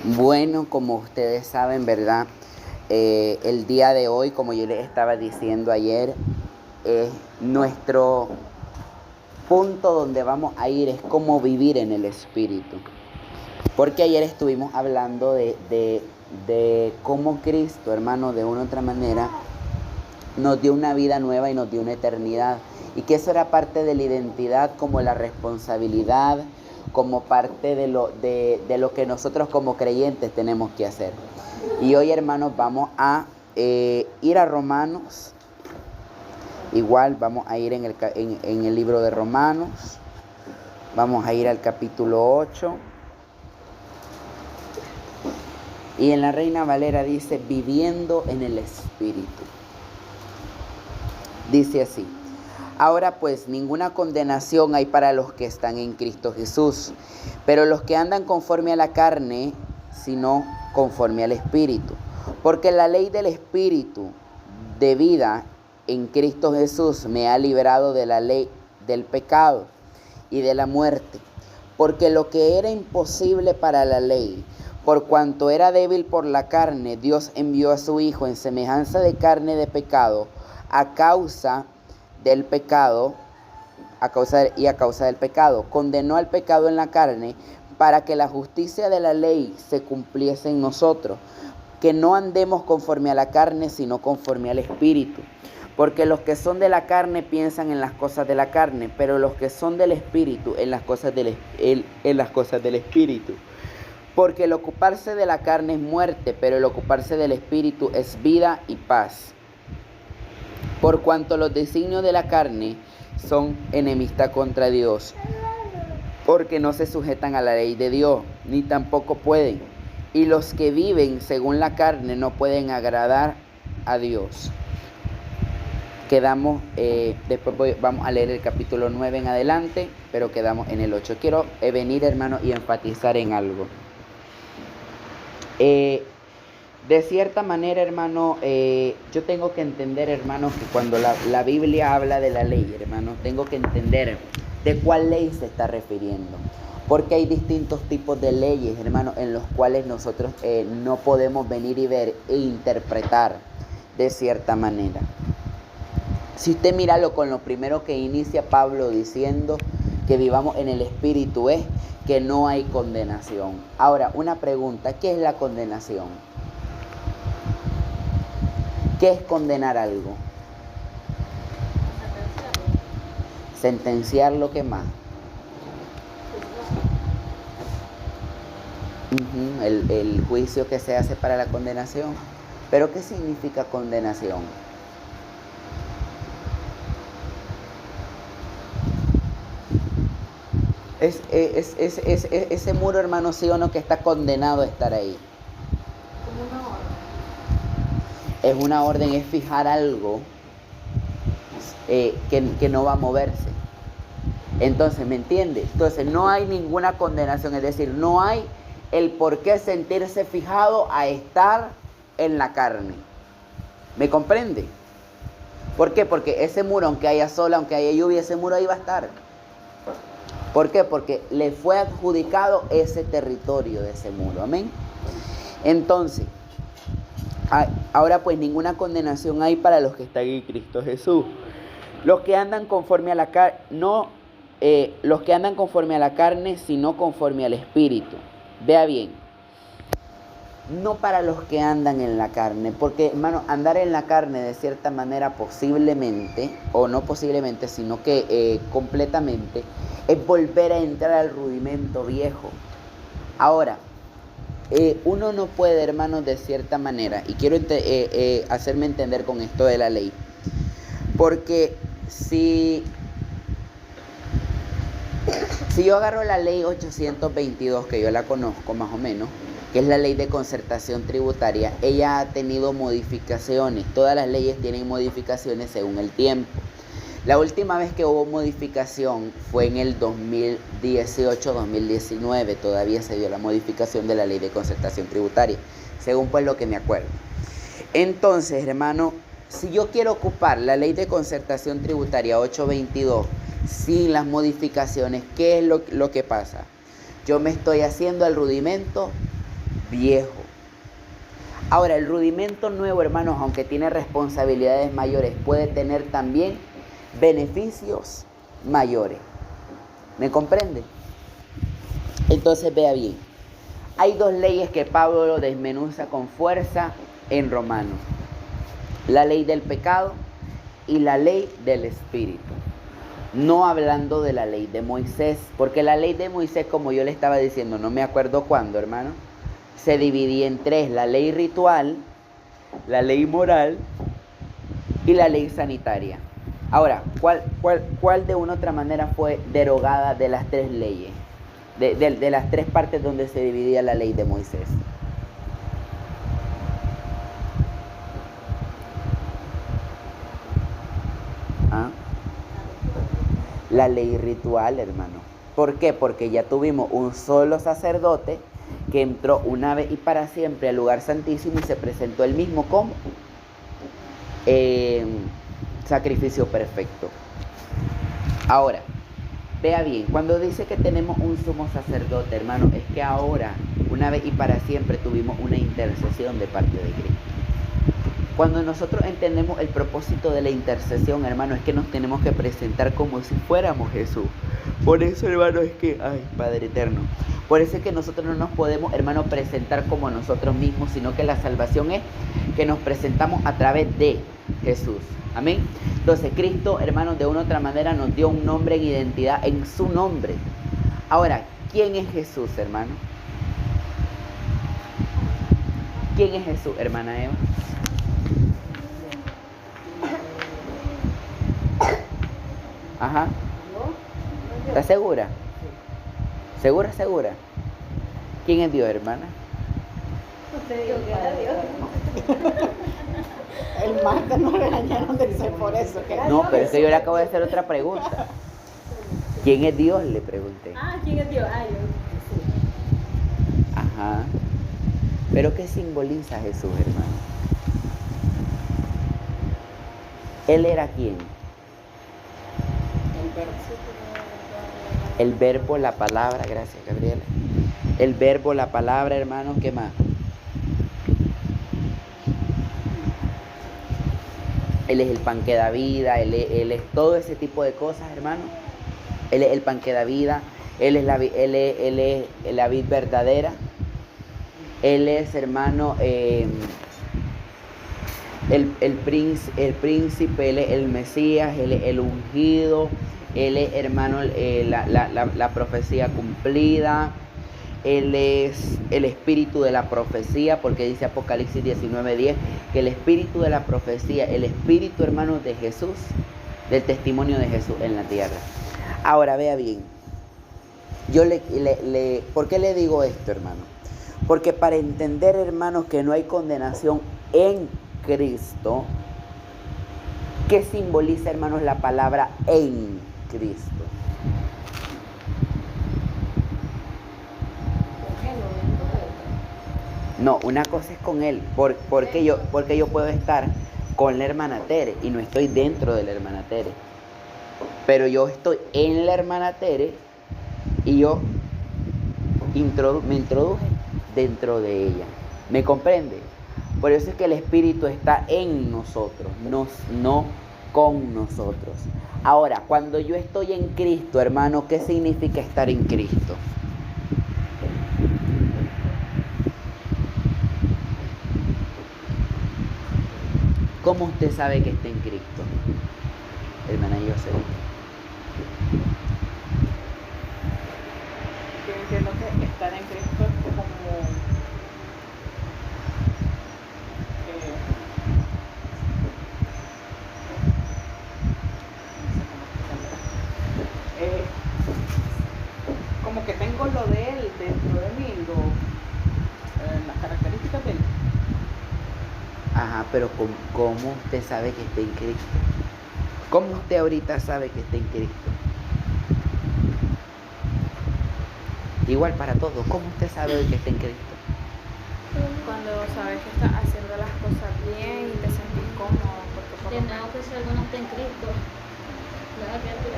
Bueno, como ustedes saben, ¿verdad? El día de hoy, como yo les estaba diciendo ayer, nuestro punto donde vamos a ir es cómo vivir en el Espíritu. Porque ayer estuvimos hablando de cómo Cristo, hermano, de una u otra manera, nos dio una vida nueva y nos dio una eternidad. Y que eso era parte de la identidad, como la responsabilidad, como parte de lo que nosotros como creyentes tenemos que hacer. Y hoy, hermanos, vamos a ir a Romanos. Igual vamos a ir en el libro de Romanos. Vamos a ir al capítulo 8. Y en la Reina Valera dice, viviendo en el Espíritu. Dice así: ahora pues ninguna condenación hay para los que están en Cristo Jesús, pero los que andan conforme a la carne, sino conforme al Espíritu. Porque la ley del Espíritu de vida en Cristo Jesús me ha librado de la ley del pecado y de la muerte. Porque lo que era imposible para la ley, por cuanto era débil por la carne, Dios envió a su Hijo en semejanza de carne de pecado, a causa del pecado, a causa del pecado, condenó al pecado en la carne, para que la justicia de la ley se cumpliese en nosotros, que no andemos conforme a la carne, sino conforme al Espíritu. Porque los que son de la carne piensan en las cosas de la carne, pero los que son del Espíritu en las cosas del Espíritu. Porque el ocuparse de la carne es muerte, pero el ocuparse del Espíritu es vida y paz. Por cuanto los designios de la carne son enemistad contra Dios, porque no se sujetan a la ley de Dios, ni tampoco pueden. Y los que viven según la carne no pueden agradar a Dios. Quedamos, después vamos a leer el capítulo 9 en adelante, pero quedamos en el 8. Quiero venir, hermano, y enfatizar en algo. De cierta manera, hermano, yo tengo que entender, hermano, que cuando la Biblia habla de la ley, hermano, tengo que entender de cuál ley se está refiriendo. Porque hay distintos tipos de leyes, hermano, en los cuales nosotros no podemos venir y ver e interpretar de cierta manera. Si usted míralo con lo primero que inicia Pablo diciendo que vivamos en el Espíritu, es que no hay condenación. Ahora, una pregunta, ¿qué es la condenación? ¿Qué es condenar algo? Sentenciar lo que más. El juicio que se hace para la condenación. ¿Pero qué significa condenación? Es ese muro, hermano, sí o no, que está condenado a estar ahí. Como una orden. Es una orden, es fijar algo que no va a moverse. Entonces, ¿me entiende? Entonces, no hay ninguna condenación, es decir, no hay el por qué sentirse fijado a estar en la carne. ¿Me comprende? ¿Por qué? Porque ese muro, aunque haya sol, aunque haya lluvia, ese muro ahí va a estar. ¿Por qué? Porque le fue adjudicado ese territorio de ese muro. Amén. Entonces, ahora pues ninguna condenación hay para los que están en Cristo Jesús. Los que andan conforme a la carne, los que andan conforme a la carne, sino conforme al Espíritu. Vea bien. No para los que andan en la carne, porque, hermano, andar en la carne de cierta manera posiblemente, o no posiblemente, sino que completamente, es volver a entrar al rudimento viejo. Ahora, uno no puede, hermano, de cierta manera, y quiero hacerme entender con esto de la ley, porque si yo agarro la ley 822, que yo la conozco más o menos, que es la ley de concertación tributaria, ella ha tenido modificaciones. Todas las leyes tienen modificaciones según el tiempo. La última vez que hubo modificación fue en el 2018-2019. Todavía se dio la modificación de la ley de concertación tributaria, según pues lo que me acuerdo. Entonces, hermano, si yo quiero ocupar la ley de concertación tributaria 822 sin las modificaciones, ¿qué es lo que pasa? Yo me estoy haciendo el rudimento viejo. Ahora, el rudimento nuevo, hermanos, aunque tiene responsabilidades mayores, puede tener también beneficios mayores. ¿Me comprende? Entonces vea bien. Hay dos leyes que Pablo lo desmenuza con fuerza en Romanos. La ley del pecado y la ley del espíritu. No hablando de la ley de Moisés, porque la ley de Moisés, como yo le estaba diciendo, no me acuerdo cuándo, hermano, se dividía en tres: la ley ritual, la ley moral y la ley sanitaria. Ahora, ¿cuál de una u otra manera fue derogada de las tres leyes? De las tres partes donde se dividía la ley de Moisés. ¿Ah? La ley ritual, hermano. ¿Por qué? Porque ya tuvimos un solo sacerdote que entró una vez y para siempre al lugar santísimo y se presentó él mismo como sacrificio perfecto. Ahora, vea bien, cuando dice que tenemos un sumo sacerdote, hermano, es que ahora, una vez y para siempre, tuvimos una intercesión de parte de Cristo. Cuando nosotros entendemos el propósito de la intercesión, hermano, es que nos tenemos que presentar como si fuéramos Jesús. Por eso, hermano, es que, ay, Padre eterno, por eso es que nosotros no nos podemos, hermano, presentar como nosotros mismos, sino que la salvación es que nos presentamos a través de Jesús. Amén. Entonces, Cristo, hermano, de una u otra manera nos dio un nombre en identidad en su nombre. Ahora, ¿quién es Jesús, hermano? ¿Quién es Jesús, hermana Eva? Ajá. ¿Estás segura? ¿Segura, segura? ¿Quién es Dios, hermana? Usted dijo que era Dios. El martes nos regañaron de ser por eso. Que No, pero es que yo le acabo de hacer otra pregunta. ¿Quién es Dios? Le pregunté. ¿Quién es Dios? Yo. Ajá. ¿Pero qué simboliza Jesús, hermano? ¿Él era quién? El verbo, la palabra, gracias Gabriela. El verbo, la palabra, hermano, ¿qué más? Él es el pan que da vida, él es todo ese tipo de cosas, hermano. Él es el pan que da vida, él es la vid verdadera. Él es, hermano, el príncipe, él es el Mesías, él es el ungido, él es, hermano, la profecía cumplida. Él es el espíritu de la profecía, porque dice Apocalipsis 19:10 que el espíritu de la profecía, el espíritu, hermano, de Jesús, del testimonio de Jesús en la tierra. Ahora, vea bien, yo ¿por qué le digo esto, hermano? Porque para entender, hermanos, que no hay condenación en Cristo, ¿qué simboliza, hermanos, la palabra en Cristo? No, una cosa es con él, porque yo puedo estar con la hermana Tere y no estoy dentro de la hermana Tere. Pero yo estoy en la hermana Tere y yo me introduje dentro de ella. ¿Me comprende? Por eso es que el Espíritu está en nosotros, no con nosotros. Ahora, cuando yo estoy en Cristo, hermano, ¿qué significa estar en Cristo? ¿Cómo usted sabe que está en Cristo? Hermana Jocelyn. Yo entiendo que estar en Cristo es como como que tengo lo de él dentro de mí, las características de él. Ajá, pero ¿cómo usted sabe que está en Cristo? ¿Cómo usted ahorita sabe que está en Cristo? Igual para todos, ¿cómo usted sabe que está en Cristo? Cuando sabes que estás haciendo las cosas bien y te sentís cómodo, porque por lo menos que si alguno está en Cristo, la criatura.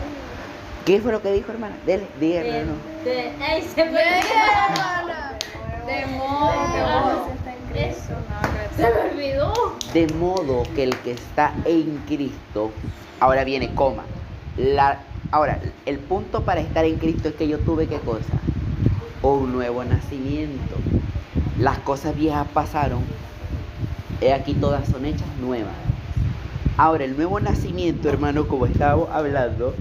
¿Qué fue lo que dijo, hermana? Dele, dígale, no. ¡Ey, se me hermana! De modo. Se me olvidó. De modo que el que está en Cristo, ahora viene coma. Ahora, el punto para estar en Cristo es que yo tuve ¿qué cosa? Un nuevo nacimiento. Las cosas viejas pasaron, he aquí todas son hechas nuevas. Ahora, el nuevo nacimiento, hermano, como estábamos hablando,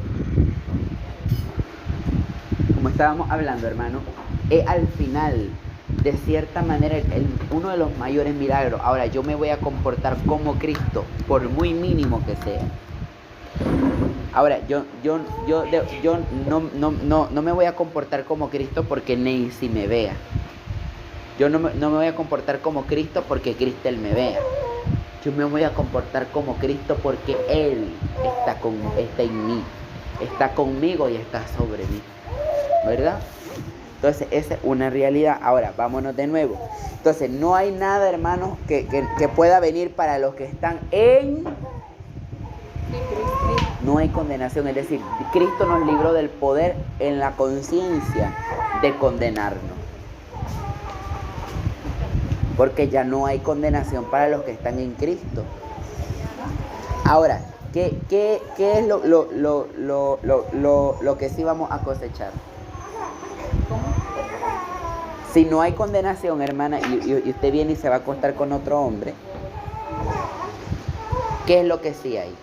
hermano, es al final, de cierta manera, uno de los mayores milagros. Ahora, yo me voy a comportar como Cristo, por muy mínimo que sea. Ahora, yo no me voy a comportar como Cristo porque Nancy me vea. Yo no me voy a comportar como Cristo porque Cristo me vea. Yo me voy a comportar como Cristo porque Él está en mí, está conmigo y está sobre mí, ¿verdad? Entonces, esa es una realidad. Ahora, vámonos de nuevo. Entonces, no hay nada, hermanos, que pueda venir para los que están en... No hay condenación, es decir, Cristo nos libró del poder en la conciencia de condenarnos. Porque ya no hay condenación para los que están en Cristo. Ahora, ¿qué es lo que sí vamos a cosechar? Si no hay condenación, hermana, y usted viene y se va a acostar con otro hombre, ¿qué es lo que sí hay?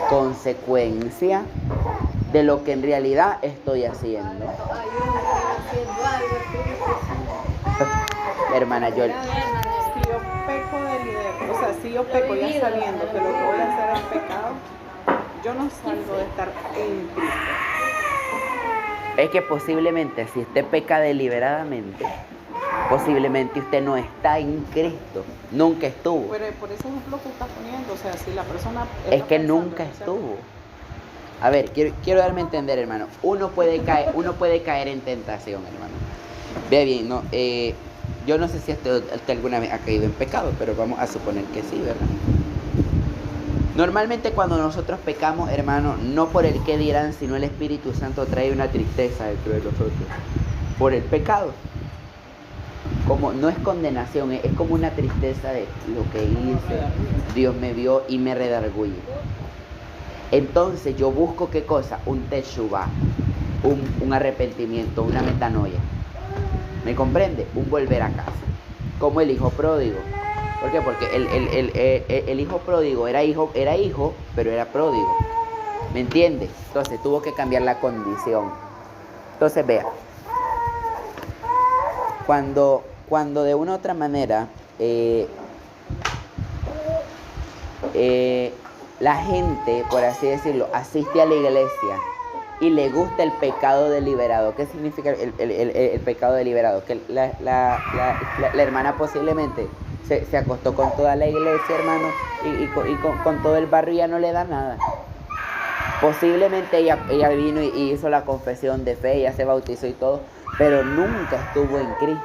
Consecuencia de lo que en realidad estoy haciendo. Hermana, yo... Si yo peco si yo peco ya sabiendo que lo que voy a hacer es pecado, yo no salgo de estar en Cristo. Es que posiblemente si usted peca deliberadamente, posiblemente usted no está en Cristo, nunca estuvo. Pero por ese ejemplo que está poniendo, o sea, si la persona... Es que nunca estuvo. A ver, quiero darme a entender, hermano. Uno puede caer en tentación, hermano. Vea bien, no, yo no sé si usted alguna vez ha caído en pecado, pero vamos a suponer que sí, ¿verdad? Normalmente cuando nosotros pecamos, hermano, no por el qué dirán, sino el Espíritu Santo trae una tristeza dentro de nosotros. Por el pecado. Como no es condenación, es como una tristeza de lo que hice. Dios me vio y me redarguye. Entonces yo busco ¿qué cosa? Un teshuvah, un arrepentimiento, una metanoia. ¿Me comprende? Un volver a casa. Como el hijo pródigo. ¿Por qué? Porque el hijo pródigo era hijo, pero era pródigo. ¿Me entiende? Entonces tuvo que cambiar la condición. Entonces vea. Cuando de una u otra manera la gente, por así decirlo, asiste a la iglesia y le gusta el pecado deliberado. ¿Qué significa el pecado deliberado? Que la hermana posiblemente se acostó con toda la iglesia, hermano, y con todo el barrio ya no le da nada. Posiblemente ella vino y hizo la confesión de fe, ella se bautizó y todo, pero nunca estuvo en Cristo.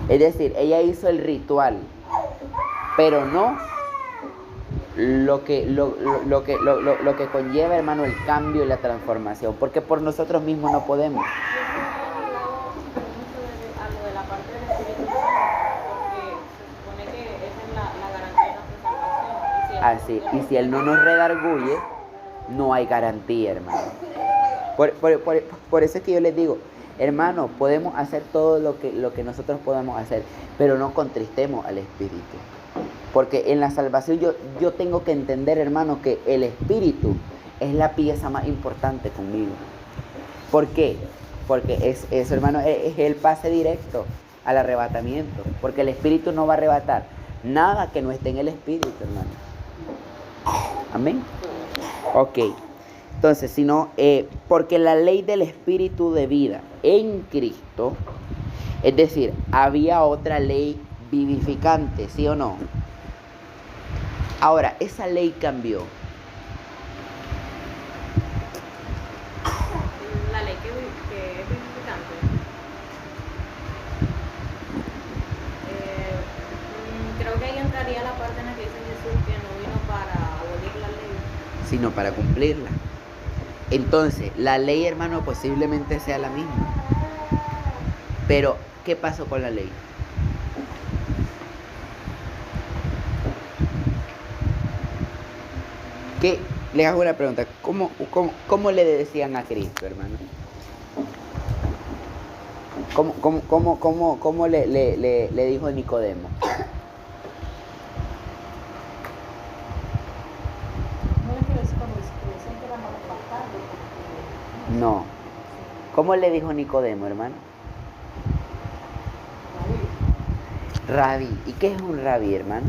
Es decir, ella hizo el ritual, pero no lo que conlleva, hermano, el cambio y la transformación, porque por nosotros mismos no podemos. A lo de la parte del Espíritu Santo, porque se supone que esa es la garantía de nuestra salvación. Así, y si Él no nos redarguye, no hay garantía, hermano. Por eso es que yo les digo, hermano, podemos hacer todo lo que nosotros podamos hacer, pero no contristemos al Espíritu. Porque en la salvación yo tengo que entender, hermano, que el Espíritu es la pieza más importante conmigo. ¿Por qué? Porque eso, hermano, es el pase directo al arrebatamiento. Porque el Espíritu no va a arrebatar nada que no esté en el Espíritu, hermano. Amén. Ok. Entonces, porque la ley del Espíritu de vida en Cristo, es decir, había otra ley vivificante, ¿sí o no? Ahora, esa ley cambió. La ley que es vivificante. Creo que ahí entraría la parte en la que dice Jesús que no vino para abolir la ley, Sino para cumplirla. Entonces, la ley, hermano, posiblemente sea la misma. Pero, ¿qué pasó con la ley? Le hago una pregunta. ¿Cómo le decían a Cristo, hermano? ¿Cómo le dijo Nicodemo? No. ¿Cómo le dijo Nicodemo, hermano? Rabí. ¿Y qué es un rabí, hermano?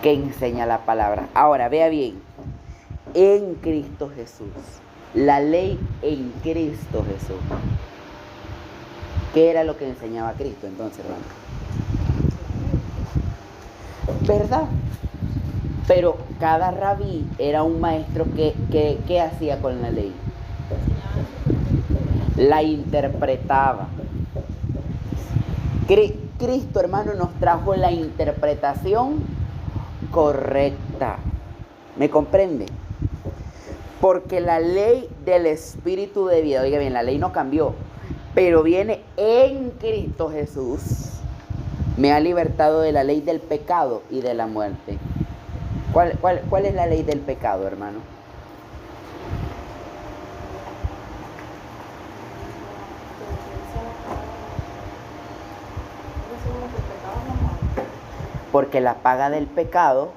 Que enseña la palabra. Ahora, vea bien. En Cristo Jesús. La ley en Cristo Jesús. ¿Qué era lo que enseñaba Cristo entonces, hermano? ¿Verdad? Pero cada rabí era un maestro que hacía con la ley. La interpretaba. Cristo, hermano, nos trajo la interpretación correcta. ¿Me comprende? Porque la ley del Espíritu de vida, oiga bien, la ley no cambió, pero viene en Cristo Jesús. Me ha libertado de la ley del pecado y de la muerte. ¿Cuál es la ley del pecado, hermano? Porque la paga del pecado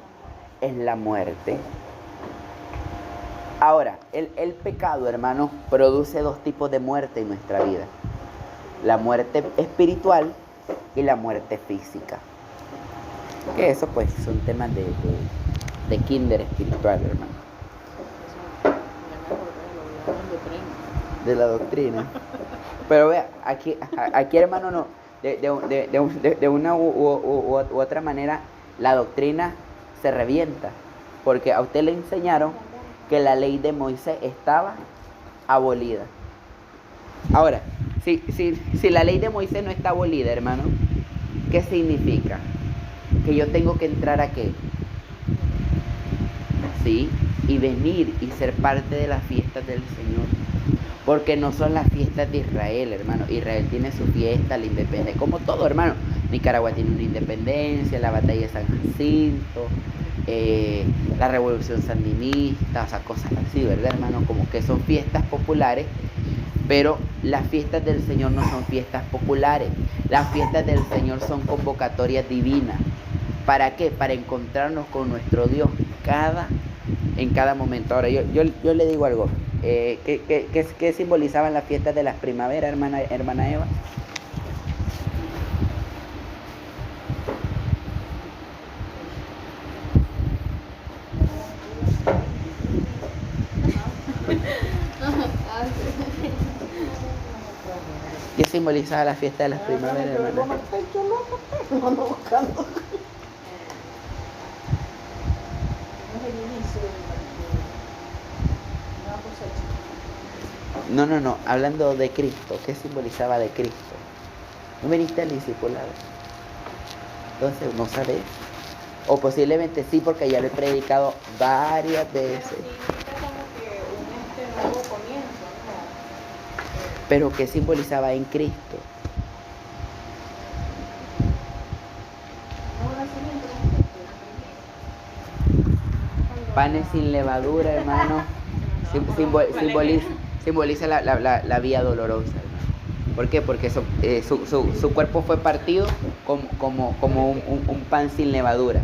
es la muerte. Ahora, el pecado, hermano, produce dos tipos de muerte en nuestra vida. La muerte espiritual y la muerte física. Que eso pues son temas de kinder espiritual, hermano. De la doctrina. Pero vea, aquí hermano, no, de una u otra manera, la doctrina se revienta. Porque a usted le enseñaron que la ley de Moisés estaba abolida. Ahora, si la ley de Moisés no está abolida, hermano, ¿qué significa? Que yo tengo que entrar a qué. Sí, y venir y ser parte de las fiestas del Señor. Porque no son las fiestas de Israel, hermano. Israel tiene su fiesta, la independencia, como todo, hermano. Nicaragua tiene una independencia, la batalla de San Jacinto, la revolución sandinista, o sea, cosas así, ¿verdad, hermano? Como que son fiestas populares, pero las fiestas del Señor no son fiestas populares. Las fiestas del Señor son convocatorias divinas. ¿Para qué? Para encontrarnos con nuestro Dios en cada momento. Ahora, yo le digo algo. ¿Qué simbolizaban las fiestas de las primaveras, hermana Eva? ¿Qué simbolizaba la fiesta de las primaveras, hermana? No, hablando de Cristo, ¿qué simbolizaba de Cristo? ¿No viniste al discipulado? Entonces, ¿no sabes? O posiblemente sí, porque ya lo he predicado varias veces. Pero ¿qué simbolizaba en Cristo? Panes sin levadura, hermano, simboliza la vía dolorosa, hermano. ¿Por qué? Porque su cuerpo fue partido como un pan sin levadura.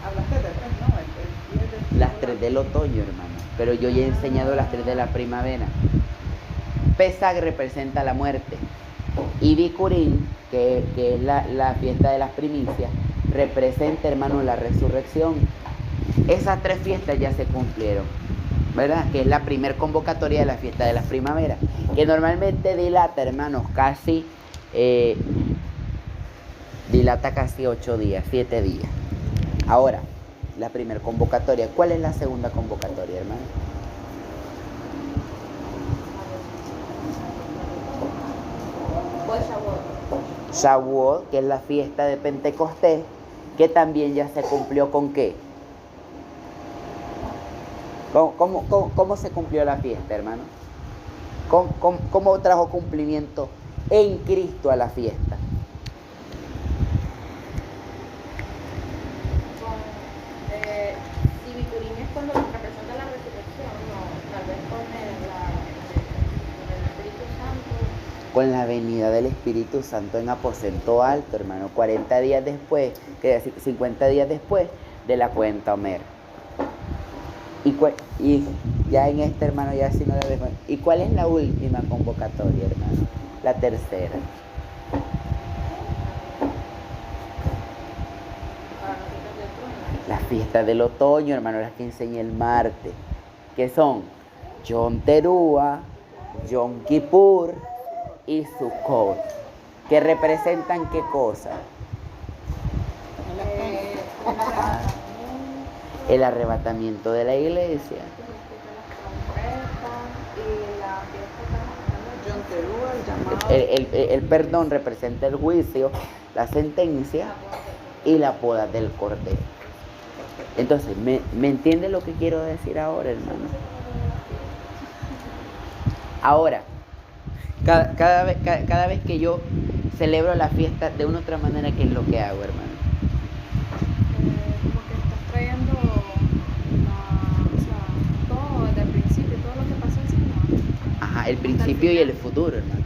Hablaste de tres, ¿no? Las 3 del otoño, hermano. Pero yo ya he enseñado las 3 de la primavera. Pesaj representa la muerte. Y Bikurim, que es la fiesta de las primicias, representa, hermano, la resurrección. Esas 3 fiestas ya se cumplieron, ¿verdad? Que es la primer convocatoria de la fiesta de las primaveras, que normalmente dilata, hermanos, dilata casi 8 días, 7 días. Ahora, la primer convocatoria. ¿Cuál es la segunda convocatoria, hermano? Shavuot, que es la fiesta de Pentecostés, que también ya se cumplió ¿con qué? ¿Cómo se cumplió la fiesta, hermano? ¿Cómo trajo cumplimiento en Cristo a la fiesta? Si Viturín es cuando representa la resurrección, no, tal vez con el Espíritu Santo. Con la venida del Espíritu Santo en aposento alto, hermano, 40 días después, 50 días después de la cuenta Homer. Y ya en este, hermano, ya si no la dejo. ¿Y cuál es la última convocatoria, hermano? La tercera. Las fiestas del otoño, hermano, las que enseñé el martes, que son Yom Teruah, Yom Kippur y Sukkot, que representan ¿qué cosa? El arrebatamiento de la iglesia. El perdón representa el juicio, la sentencia y la poda del Cordero. Entonces, ¿me entiende lo que quiero decir ahora, hermano? Ahora, cada vez que yo celebro la fiesta de una u otra manera, ¿qué es lo que hago, hermano? Como que estás trayendo todo desde el principio, todo lo que pasó encima. Ajá, el principio y el futuro, hermano.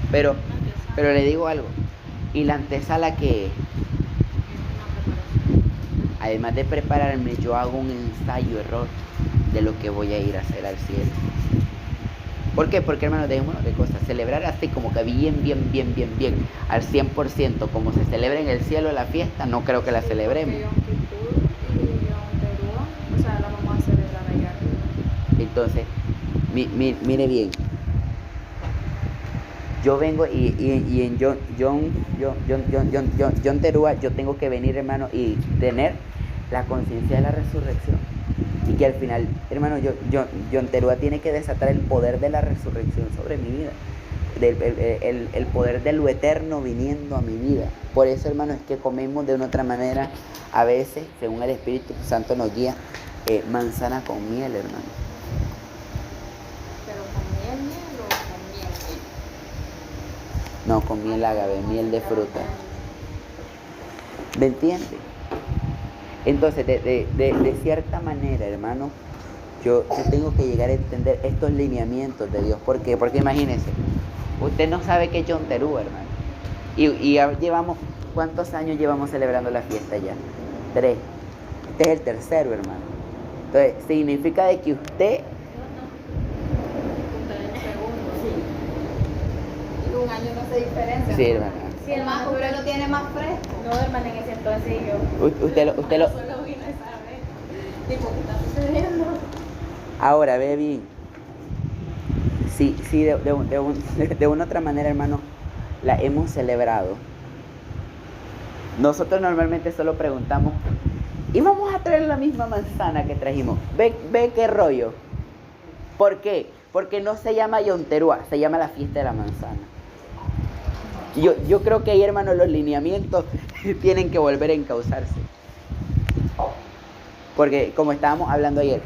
Pero le digo algo. ¿Y la antesala qué es? Además de prepararme, yo hago un ensayo-error de lo que voy a ir a hacer al cielo. ¿Por qué? Porque, hermano, dejémonos de cosas. Celebrar así como que bien, al 100%, como se celebra en el cielo la fiesta, no creo que la celebremos. Yom Kippur y Yom Teruah, o sea, la vamos a celebrar allá arriba. Entonces, mire bien. Yo vengo y en Yom Teruah yo tengo que venir, hermano, y tener la conciencia de la resurrección. Y que al final, hermano, Yom Teruah tiene que desatar el poder de la resurrección sobre mi vida. El poder de lo eterno viniendo a mi vida. Por eso, hermano, es que comemos de una otra manera, a veces, según el Espíritu Santo nos guía, manzana con miel, hermano. ¿Pero con miel o con miel? No, con miel ágave, miel de fruta. ¿Me entiende? Entonces, de cierta manera, hermano, yo tengo que llegar a entender estos lineamientos de Dios. ¿Por qué? Porque imagínense, usted no sabe qué es Yom Teruah, hermano. Y llevamos, ¿cuántos años llevamos celebrando la fiesta ya? 3. Este es el tercero, hermano. Entonces, significa de que usted... Un año no hace diferencia. Sí, hermano. Si el más usted lo tiene más fresco. No, hermano, en ese entonces yo. Usted lo... Solo vino esa vez. Tipo, ¿qué está sucediendo? Ahora, ve bien. Sí, de una otra manera, hermano, la hemos celebrado. Nosotros normalmente solo preguntamos, ¿y vamos a traer la misma manzana que trajimos? Ve qué rollo. ¿Por qué? Porque no se llama Yom Teruah, se llama la fiesta de la manzana. Yo creo que ahí, hermano, los lineamientos tienen que volver a encauzarse. Porque, como estábamos hablando ayer,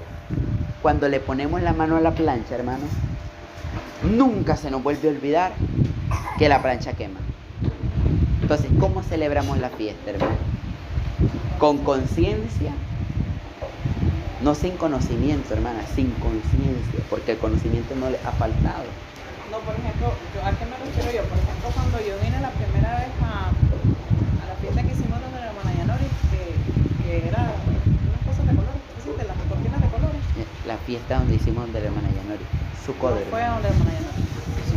cuando le ponemos la mano a la plancha, hermano, nunca se nos vuelve a olvidar que la plancha quema. Entonces, ¿cómo celebramos la fiesta, hermano? Con conciencia, no sin conocimiento, hermana, sin conciencia, porque el conocimiento no le ha faltado. No, por ejemplo, ¿a qué me refiero yo? Por ejemplo, cuando yo vine la primera vez a la fiesta que hicimos donde la hermana Yanori, que era unas cosas de colores, ¿sí? De las cortinas de colores. La fiesta donde hicimos donde la hermana Yanori, su coder. No fue donde la hermana Yanori.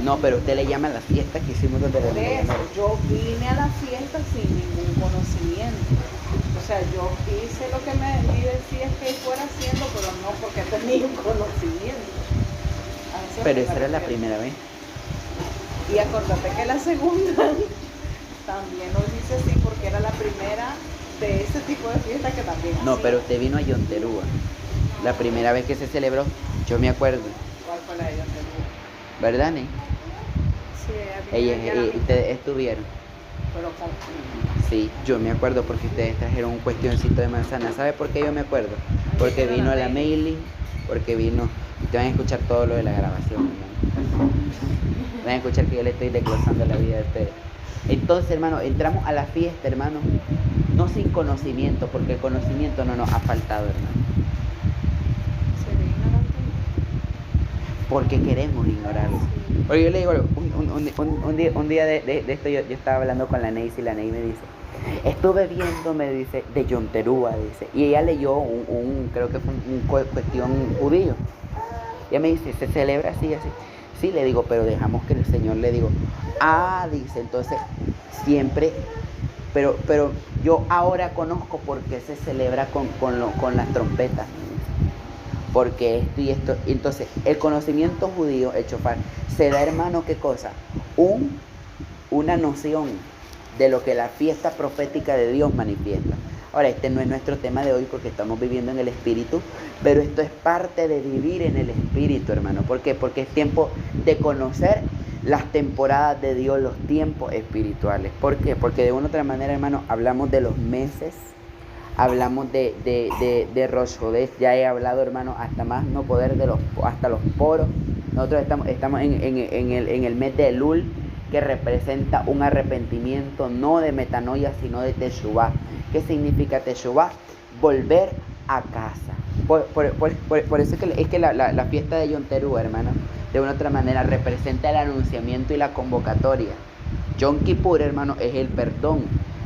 No, pero usted le llama a la fiesta que hicimos donde la hermana Yanori. Yo vine a la fiesta sin ningún conocimiento. O sea, yo hice lo que me decía que fuera haciendo, pero no porque tenía un conocimiento. Pero esa era la primera vez. Y acordate que la segunda también lo hice así porque era la primera de ese tipo de fiesta que también No, hacía. pero usted vino a Yom Teruah. La primera vez que se celebró, yo me acuerdo. ¿Cuál fue la de Yom Teruah? ¿Verdad, Ney? Sí, ustedes estuvieron. Pero con... Sí, yo me acuerdo porque ustedes trajeron un cuestioncito de manzana. ¿Sabe por qué yo me acuerdo? Porque vino la Meili porque vino, y te van a escuchar todo lo de la grabación, hermano. Van a escuchar que yo le estoy desglosando la vida de ustedes. Entonces, hermano, entramos a la fiesta, hermano, no sin conocimiento, porque el conocimiento no nos ha faltado, hermano. ¿Sería ignorante? Porque queremos ignorarlo. Porque yo le digo, un día de esto yo estaba hablando con la Ney y la Ney me dice, estuve viendo, me dice, de Yonterúa, dice, y ella leyó creo que fue un cuestión judío. Ella me dice, ¿se celebra así, así? Sí, le digo, pero dejamos que el Señor, le digo, dice, entonces, siempre, pero yo ahora conozco por qué se celebra con las trompetas, porque esto y esto. Entonces, el conocimiento judío, el shofar, se da, hermano, ¿qué cosa? Una noción de lo que la fiesta profética de Dios manifiesta. Ahora, este no es nuestro tema de hoy porque estamos viviendo en el Espíritu, pero esto es parte de vivir en el Espíritu, hermano. ¿Por qué? Porque es tiempo de conocer las temporadas de Dios, los tiempos espirituales. ¿Por qué? Porque de una u otra manera, hermano, hablamos de los meses, hablamos de Rosh Hodesh, ya he hablado, hermano, hasta más no poder hasta los poros. Nosotros estamos en el mes de Elul, que representa un arrepentimiento no de metanoia, sino de Teshuvah. ¿Qué significa Teshuvah? Volver a casa. Por eso es que la fiesta de Yom Teruah, hermano, de una u otra manera representa el anunciamiento y la convocatoria. Yom Kippur, hermano, es el perdón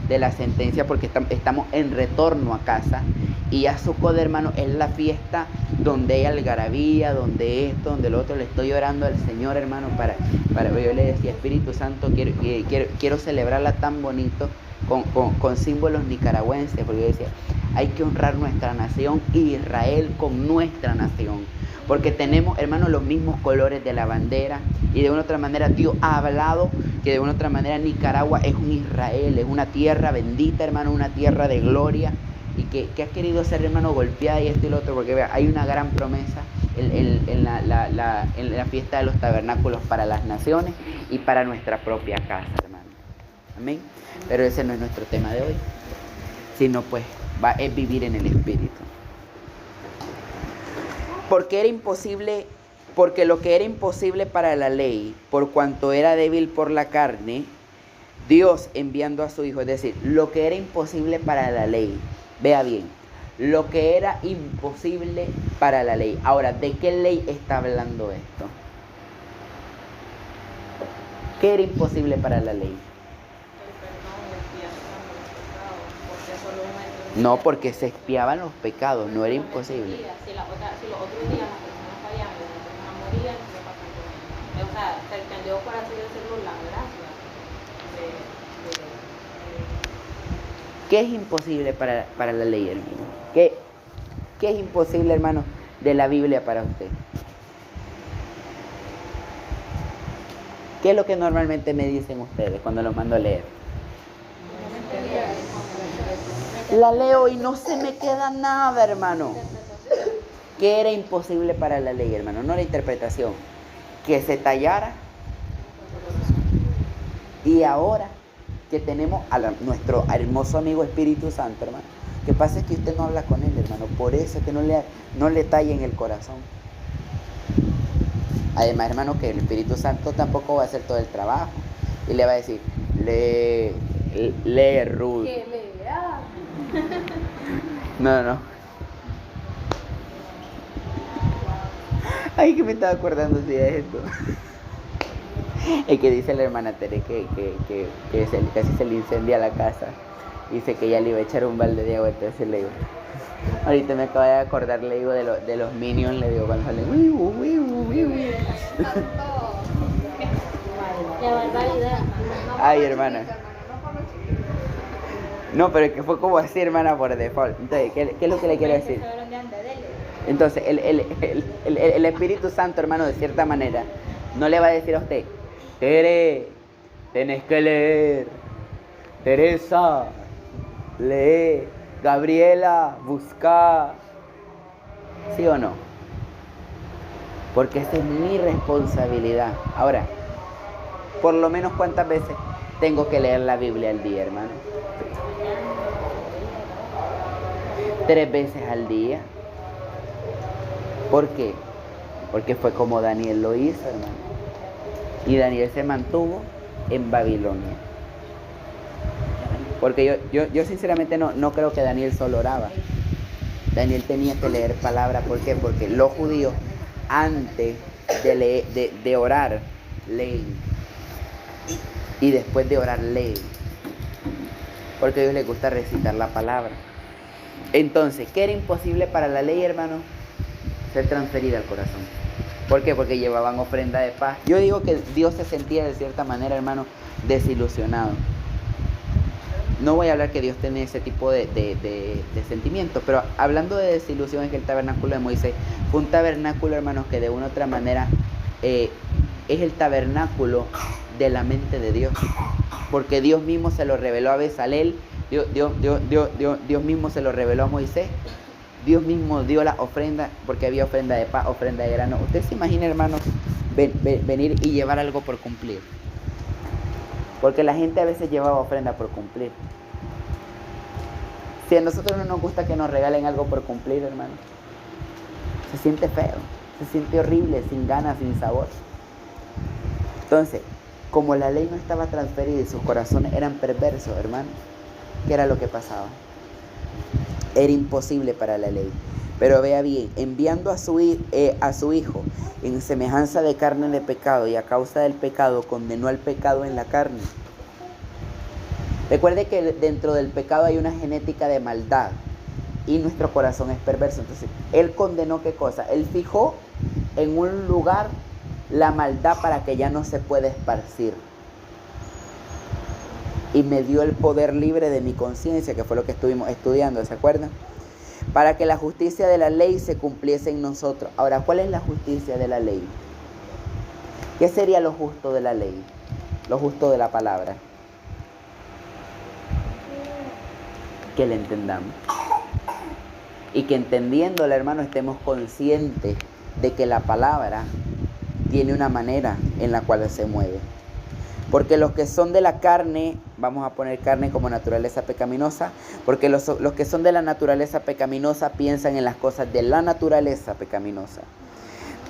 de la sentencia porque estamos en retorno a casa. Y a Sukkot, hermano, es la fiesta donde hay algarabía, donde esto, donde lo otro. Le estoy orando al Señor, hermano, para yo le decía, Espíritu Santo, quiero celebrarla tan bonito con símbolos nicaragüenses, porque yo decía, hay que honrar nuestra nación, Israel con nuestra nación, porque tenemos, hermano, los mismos colores de la bandera, y de una u otra manera Dios ha hablado que de una u otra manera Nicaragua es un Israel, es una tierra bendita, hermano, una tierra de gloria, y que ha querido ser, hermano, golpeada y esto y lo otro, porque vea, hay una gran promesa en la fiesta de los tabernáculos para las naciones y para nuestra propia casa, hermano. Amén. Pero ese no es nuestro tema de hoy, sino pues es vivir en el Espíritu. Porque lo que era imposible para la ley, por cuanto era débil por la carne, Dios enviando a su Hijo, es decir, lo que era imposible para la ley, vea bien, lo que era imposible para la ley. Ahora, ¿de qué ley está hablando esto? ¿Qué era imposible para la ley? No, porque se expiaban los pecados, no era imposible. Si los otros días las personas fallaban y las personas morían, ¿qué pasa? O sea, se extendió, por así decirlo, la gracia. ¿Qué es imposible para la ley, hermano? ¿Qué es imposible, hermano, de la Biblia para usted? ¿Qué es lo que normalmente me dicen ustedes cuando los mando a leer? La leo y no se me queda nada, hermano. ¿Qué era imposible para la ley, hermano? No la interpretación. Que se tallara. Y ahora que tenemos a nuestro hermoso amigo Espíritu Santo, hermano. Lo que pasa es que usted no habla con él, hermano. Por eso es que no le talla en el corazón. Además, hermano, que el Espíritu Santo tampoco va a hacer todo el trabajo. Y le va a decir, lee Ruth. Que lea. No. Ay, que me estaba acordando de esto. Es que dice la hermana Tere que casi se le incendia la casa. Dice que ella le iba a echar un balde de agua, entonces le digo. Ahorita me acabo de acordar, le digo, de los Minions, le digo, cuando sale. Ay, hermana. No, pero es que fue como así, hermana, por default. Entonces, ¿qué es lo que le quiero decir? Entonces, el Espíritu Santo, hermano, de cierta manera, no le va a decir a usted, Tere, tenés que leer. Teresa, lee. Gabriela, busca. ¿Sí o no? Porque esa es mi responsabilidad. Ahora, por lo menos, ¿cuántas veces tengo que leer la Biblia al día, hermano? 3 veces al día. ¿Por qué? Porque fue como Daniel lo hizo, hermano. Y Daniel se mantuvo en Babilonia. Porque yo sinceramente no creo que Daniel solo oraba. Daniel tenía que leer palabra. ¿Por qué? Porque los judíos antes de orar leen. Y después de orar leen. Porque a ellos les gusta recitar la palabra. Entonces, ¿qué era imposible para la ley, hermano? Ser transferida al corazón. ¿Por qué? Porque llevaban ofrenda de paz. Yo digo que Dios se sentía de cierta manera, hermano, desilusionado. No voy a hablar que Dios tenía ese tipo de sentimientos, pero hablando de desilusión, es que el tabernáculo de Moisés fue un tabernáculo, hermanos, que de una u otra manera es el tabernáculo de la mente de Dios. Porque Dios mismo se lo reveló a Bezalel, Dios mismo se lo reveló a Moisés, Dios mismo dio la ofrenda, porque había ofrenda de paz, ofrenda de grano. Usted se imagina, hermanos, venir y llevar algo por cumplir. Porque la gente a veces llevaba ofrenda por cumplir. Si a nosotros no nos gusta que nos regalen algo por cumplir, hermano, se siente feo, se siente horrible, sin ganas, sin sabor. Entonces, como la ley no estaba transferida y sus corazones eran perversos, hermano, ¿qué era lo que pasaba? Era imposible para la ley. Pero vea bien, enviando a su hijo en semejanza de carne de pecado, y a causa del pecado condenó al pecado en la carne. Recuerde que dentro del pecado hay una genética de maldad y nuestro corazón es perverso. Entonces, Él condenó ¿qué cosa? Él fijó en un lugar la maldad para que ya no se pueda esparcir. Y me dio el poder libre de mi conciencia, que fue lo que estuvimos estudiando, ¿se acuerdan? Para que la justicia de la ley se cumpliese en nosotros. Ahora, ¿cuál es la justicia de la ley? ¿Qué sería lo justo de la ley? Lo justo de la palabra. Que la entendamos. Y que entendiéndola, hermano, estemos conscientes de que la palabra tiene una manera en la cual se mueve. Porque los que son de la carne, vamos a poner carne como naturaleza pecaminosa, porque los que son de la naturaleza pecaminosa piensan en las cosas de la naturaleza pecaminosa.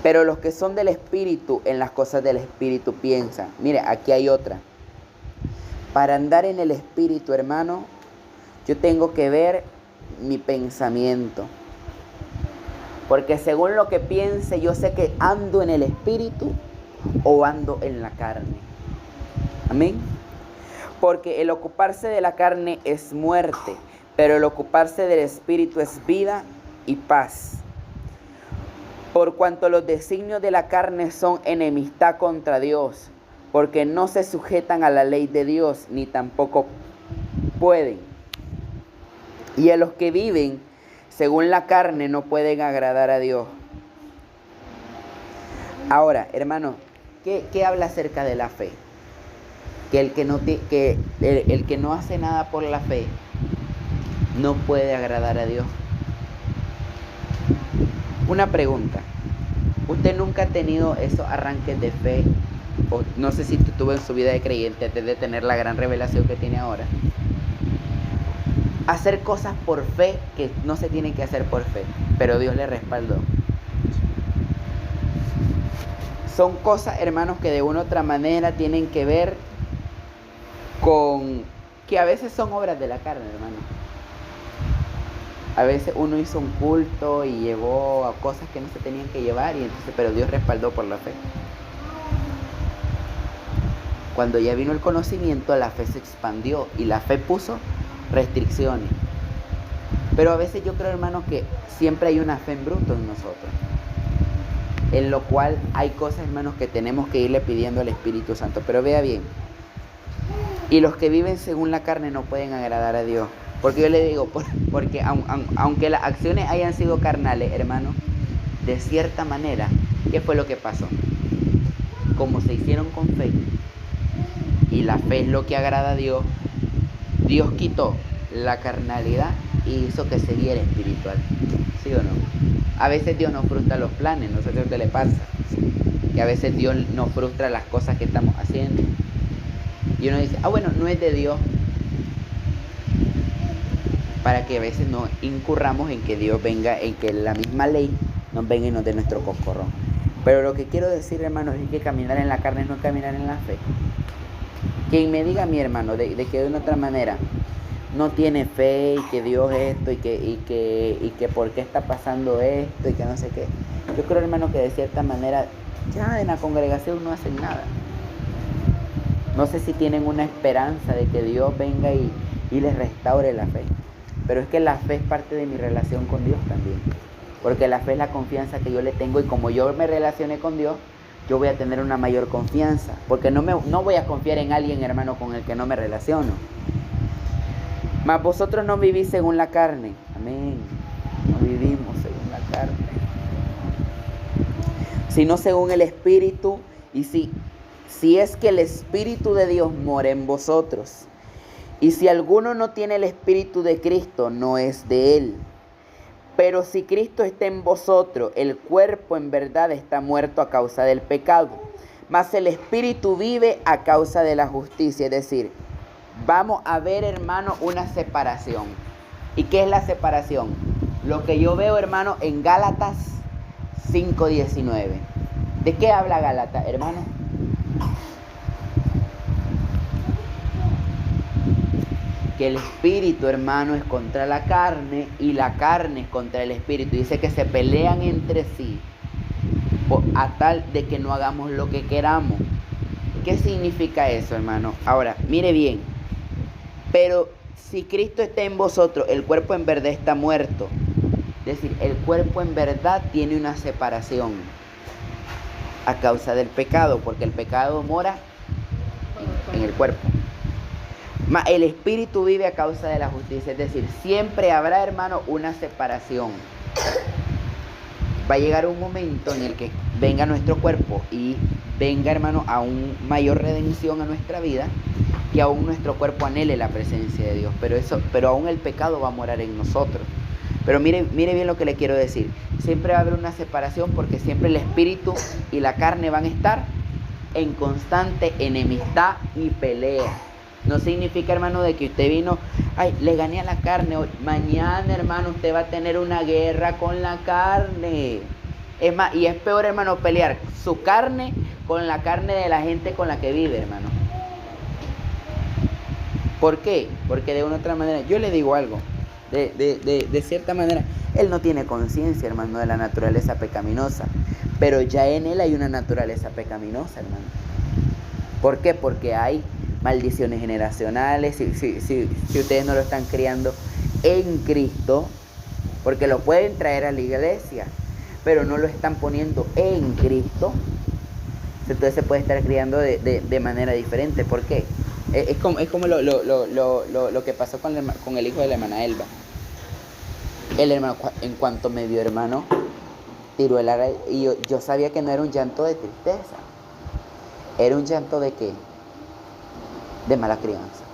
Pero los que son del espíritu, en las cosas del espíritu piensan. Mire, aquí hay otra. Para andar en el espíritu, hermano, yo tengo que ver mi pensamiento. Porque según lo que piense, yo sé que ando en el espíritu o ando en la carne. Amén. Porque el ocuparse de la carne es muerte, pero el ocuparse del espíritu es vida y paz. Por cuanto los designios de la carne son enemistad contra Dios, porque no se sujetan a la ley de Dios, ni tampoco pueden. Y a los que viven según la carne no pueden agradar a Dios. Ahora, hermano, ¿qué habla acerca de la fe? Que el que no hace nada por la fe no puede agradar a Dios. Una pregunta. ¿Usted nunca ha tenido esos arranques de fe? O no sé si tuvo en su vida de creyente antes de tener la gran revelación que tiene ahora. Hacer cosas por fe que no se tienen que hacer por fe, pero Dios le respaldó. Son cosas, hermanos, que de una u otra manera tienen que ver con que a veces son obras de la carne, hermano. A veces uno hizo un culto y llevó a cosas que no se tenían que llevar, y entonces, pero Dios respaldó por la fe. Cuando ya vino el conocimiento, la fe se expandió y la fe puso restricciones. Pero a veces yo creo, hermano, que siempre hay una fe en bruto en nosotros, en lo cual hay cosas, hermanos, que tenemos que irle pidiendo al Espíritu Santo. Pero vea bien, y los que viven según la carne no pueden agradar a Dios. Porque yo le digo, porque aunque las acciones hayan sido carnales, hermano, de cierta manera, ¿qué fue lo que pasó? Como se hicieron con fe, y la fe es lo que agrada a Dios, Dios quitó la carnalidad y hizo que se viera espiritual. ¿Sí o no? A veces Dios nos frustra los planes, no sé qué le pasa. Que a veces Dios nos frustra las cosas que estamos haciendo. Y uno dice, bueno, no es de Dios. Para que a veces no incurramos en que Dios venga, en que la misma ley nos venga y nos dé nuestro coscorrón. Pero lo que quiero decir, hermanos, es que caminar en la carne no es caminar en la fe. Quien me diga a mi hermano de que de una otra manera no tiene fe y que Dios esto y que por qué está pasando esto y que no sé qué. Yo creo, hermano, que de cierta manera ya en la congregación no hacen nada. No sé si tienen una esperanza de que Dios venga y les restaure la fe. Pero es que la fe es parte de mi relación con Dios también. Porque la fe es la confianza que yo le tengo y como yo me relacioné con Dios, yo voy a tener una mayor confianza. Porque no voy a confiar en alguien, hermano, con el que no me relaciono. Mas vosotros no vivís según la carne. Amén. No vivimos según la carne. Sino según el Espíritu. Y si es que el Espíritu de Dios mora en vosotros. Y si alguno no tiene el Espíritu de Cristo, no es de él. Pero si Cristo está en vosotros, el cuerpo en verdad está muerto a causa del pecado. Mas el Espíritu vive a causa de la justicia. Es decir, vamos a ver, hermano, una separación. ¿Y qué es la separación? Lo que yo veo, hermano, en Gálatas 5:19. ¿De qué habla Gálatas, hermano? Que el espíritu, hermano, es contra la carne y la carne es contra el espíritu. Dice que se pelean entre sí a tal de que no hagamos lo que queramos. ¿Qué significa eso, hermano? Ahora, mire bien. Pero si Cristo está en vosotros, el cuerpo en verdad está muerto. Es decir, el cuerpo en verdad tiene una separación a causa del pecado, porque el pecado mora en el cuerpo. Mas el Espíritu vive a causa de la justicia. Es decir, siempre habrá, hermano, una separación. Va a llegar un momento en el que venga nuestro cuerpo y venga, hermano, aún mayor redención a nuestra vida, que aún nuestro cuerpo anhele la presencia de Dios. Pero aún el pecado va a morar en nosotros. Pero mire bien lo que le quiero decir. Siempre va a haber una separación porque siempre el Espíritu y la carne van a estar en constante enemistad y pelea. No significa, hermano, de que usted vino, le gané a la carne. Mañana, hermano, usted va a tener una guerra con la carne. Es más, y es peor, hermano, pelear su carne con la carne de la gente con la que vive, hermano. ¿Por qué? Porque de una u otra manera, yo le digo algo, de cierta manera, él no tiene conciencia, hermano, de la naturaleza pecaminosa. Pero ya en él hay una naturaleza pecaminosa, hermano. ¿Por qué? Porque hay maldiciones generacionales, si ustedes no lo están criando en Cristo, porque lo pueden traer a la iglesia, pero no lo están poniendo en Cristo, entonces se puede estar criando de manera diferente. ¿Por qué? Es como lo que pasó con el hijo de la hermana Elba. El hermano, en cuanto me vio, hermano, tiró el ara, y yo sabía que no era un llanto de tristeza, era un llanto de ¿qué? De mala crianza.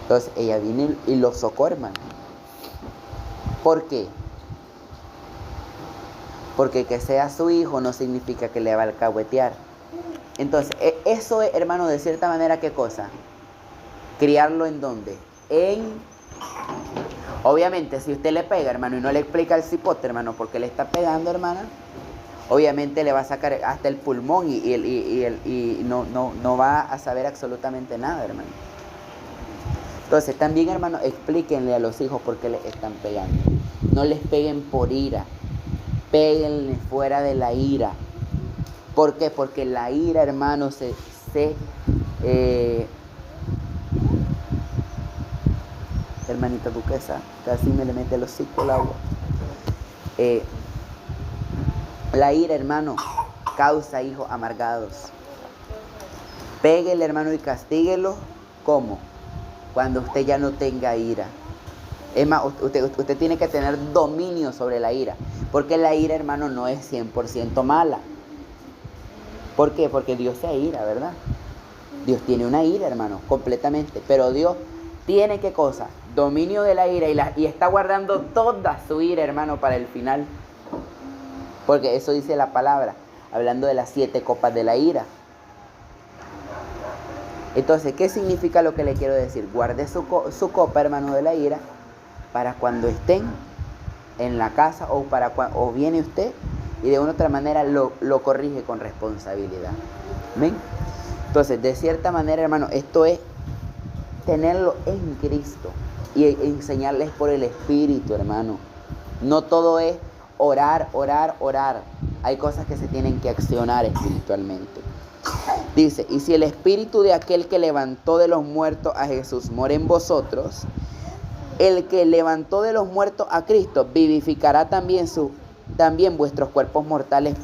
Entonces ella vino y lo socó, hermano. ¿Por qué? Porque que sea su hijo no significa que le va a alcahuetear. Entonces, eso es, hermano, de cierta manera, ¿qué cosa? Criarlo en dónde? Obviamente, si usted le pega, hermano, y no le explica el cipote, hermano, porque le está pegando, hermana, obviamente le va a sacar hasta el pulmón y no va a saber absolutamente nada, hermano. Entonces, también, hermano, explíquenle a los hijos por qué les están pegando. No les peguen por ira, péguenle fuera de la ira. ¿Por qué? Porque la ira, hermano, hermanita duquesa, casi me le mete el hocico al agua. La ira, hermano, causa hijos amargados. Péguele, hermano, y castíguelo. ¿Cómo? Cuando usted ya no tenga ira. Es más, usted tiene que tener dominio sobre la ira. Porque la ira, hermano, no es 100% mala. ¿Por qué? Porque Dios se ira, ¿verdad? Dios tiene una ira, hermano, completamente. Pero Dios tiene, ¿qué cosa? Dominio de la ira y está guardando toda su ira, hermano, para el final. Porque eso dice la palabra, hablando de las 7 copas de la ira. Entonces, ¿qué significa lo que le quiero decir? Guarde su copa, hermano, de la ira, para cuando estén en la casa o viene usted y de una u otra manera lo corrige con responsabilidad. ¿Amén? Entonces, de cierta manera, hermano, esto es tenerlo en Cristo y enseñarles por el Espíritu, hermano. No todo es orar. Hay cosas que se tienen que accionar espiritualmente. Dice, y si el Espíritu de aquel que levantó de los muertos a Jesús mora en vosotros, el que levantó de los muertos a Cristo vivificará también vuestros cuerpos mortales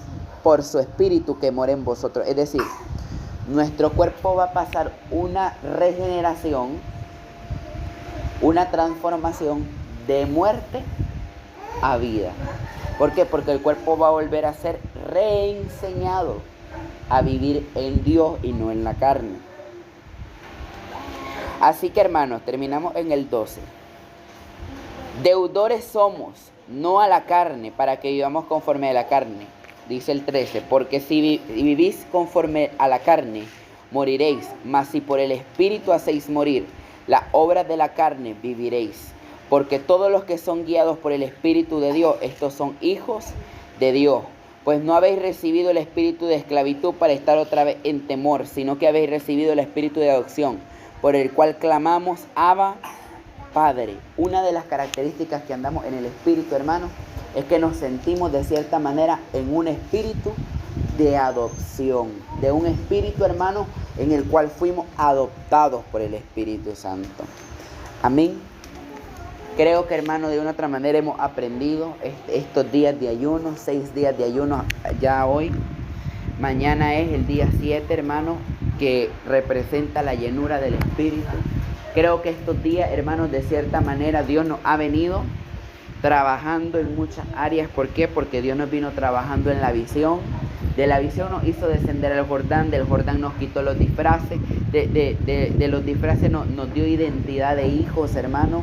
por su Espíritu que mora en vosotros. Es decir, nuestro cuerpo va a pasar una regeneración, una transformación de muerte a vida. ¿Por qué? Porque el cuerpo va a volver a ser reenseñado a vivir en Dios y no en la carne. Así que, hermanos, terminamos en el 12. Deudores somos, no a la carne, para que vivamos conforme a la carne. Dice el 13, porque si vivís conforme a la carne, moriréis, mas si por el Espíritu hacéis morir las obras de la carne, viviréis. Porque todos los que son guiados por el Espíritu de Dios, estos son hijos de Dios. Pues no habéis recibido el espíritu de esclavitud para estar otra vez en temor, sino que habéis recibido el espíritu de adopción, por el cual clamamos, Abba, Padre. Una de las características que andamos en el Espíritu, hermano, es que nos sentimos de cierta manera en un espíritu de adopción, de un espíritu, hermano, en el cual fuimos adoptados por el Espíritu Santo. Amén. Creo que, hermano, de una otra manera hemos aprendido estos días de ayuno, 6 días de ayuno ya hoy. Mañana es el día 7, hermano, que representa la llenura del Espíritu. Creo que estos días, hermanos, de cierta manera Dios nos ha venido trabajando en muchas áreas. ¿Por qué? Porque Dios nos vino trabajando en la visión. De la visión nos hizo descender al Jordán, del Jordán nos quitó los disfraces, de los disfraces nos dio identidad de hijos, hermano.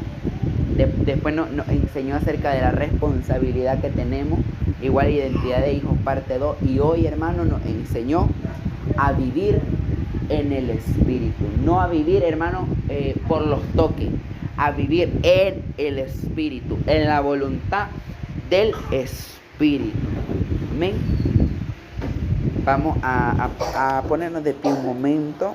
Después nos enseñó acerca de la responsabilidad que tenemos, igual identidad de hijos parte 2, y hoy, hermano, nos enseñó a vivir en el Espíritu, no a vivir, hermano, por los toques, a vivir en el Espíritu, en la voluntad del Espíritu. Amén. Vamos a ponernos de pie un momento.